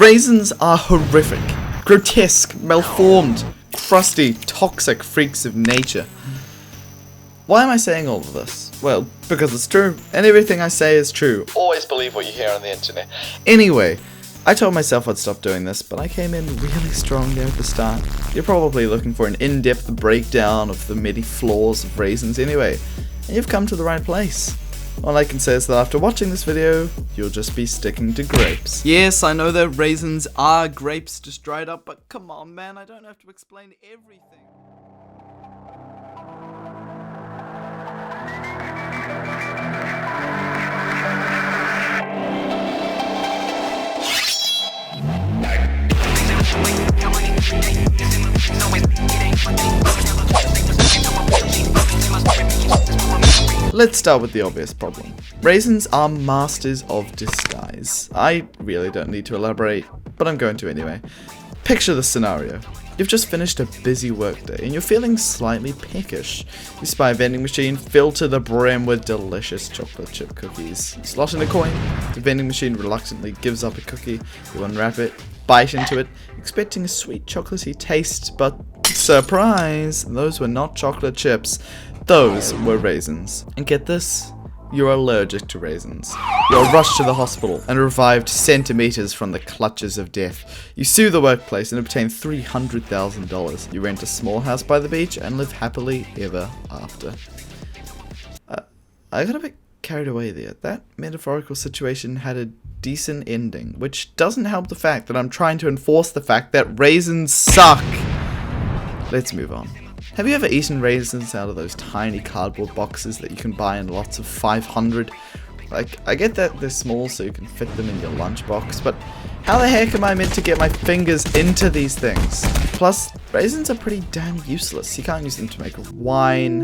Raisins are horrific, grotesque, malformed, crusty, toxic freaks of nature. Why am I saying all of this? Well, because it's true, and everything I say is true. Always believe what you hear on the internet. Anyway, I told myself I'd stop doing this, but I came in really strong there at the start. You're probably looking for an in-depth breakdown of the many flaws of raisins anyway, and you've come to the right place. All I can say is that after watching this video, you'll just be sticking to grapes. Yes, I know that raisins are grapes just dried up, but come on man, I don't have to explain everything. Let's start with the obvious problem. Raisins are masters of disguise. I really don't need to elaborate, but I'm going to anyway. Picture the scenario. You've just finished a busy workday and you're feeling slightly peckish. You spy a vending machine filled to the brim with delicious chocolate chip cookies. You slot in a coin, the vending machine reluctantly gives up a cookie, you unwrap it, bite into it, expecting a sweet chocolatey taste, but surprise! Those were not chocolate chips, those were raisins. And get this, you're allergic to raisins. You're rushed to the hospital and revived centimeters from the clutches of death. You sue the workplace and obtain $300,000. You rent a small house by the beach and live happily ever after. I got a bit carried away there. That metaphorical situation had a decent ending, which doesn't help the fact that I'm trying to enforce the fact that raisins suck. Let's move on. Have you ever eaten raisins out of those tiny cardboard boxes that you can buy in lots of 500? Like, I get that they're small so you can fit them in your lunchbox, but how the heck am I meant to get my fingers into these things? Plus, raisins are pretty damn useless. You can't use them to make wine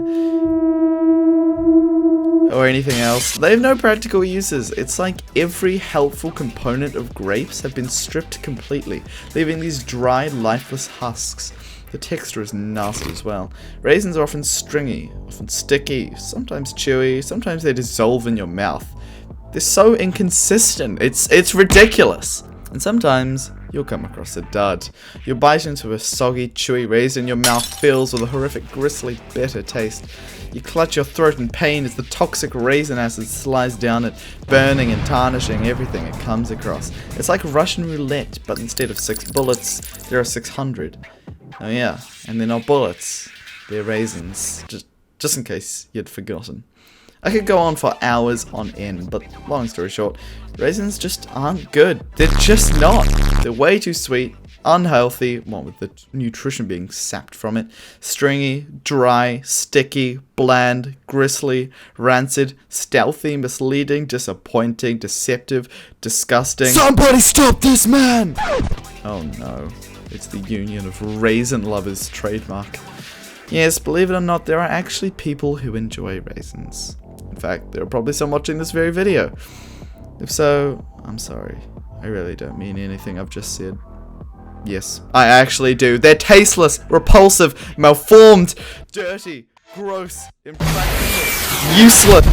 or anything else. They have no practical uses. It's like every helpful component of grapes have been stripped completely, leaving these dry, lifeless husks. The texture is nasty as well. Raisins are often stringy, often sticky, sometimes chewy, sometimes they dissolve in your mouth. They're so inconsistent, it's ridiculous. And sometimes you'll come across a dud. You'll bite into a soggy, chewy raisin, your mouth fills with a horrific, gristly, bitter taste. You clutch your throat in pain as the toxic raisin acid slides down it, burning and tarnishing everything it comes across. It's like Russian roulette, but instead of 6 bullets, there are 600. Oh yeah, and they're not bullets, they're raisins, just in case you'd forgotten. I could go on for hours on end, but long story short, raisins just aren't good. They're just not. They're way too sweet, unhealthy, what with the nutrition being sapped from it, stringy, dry, sticky, bland, gristly, rancid, stealthy, misleading, disappointing, deceptive, disgusting. Somebody stop this man! Oh no. It's the Union of Raisin Lovers trademark. Yes, believe it or not, there are actually people who enjoy raisins. In fact, there are probably some watching this very video. If so, I'm sorry. I really don't mean anything I've just said. Yes, I actually do. They're tasteless, repulsive, malformed, dirty, gross, impractical, useless.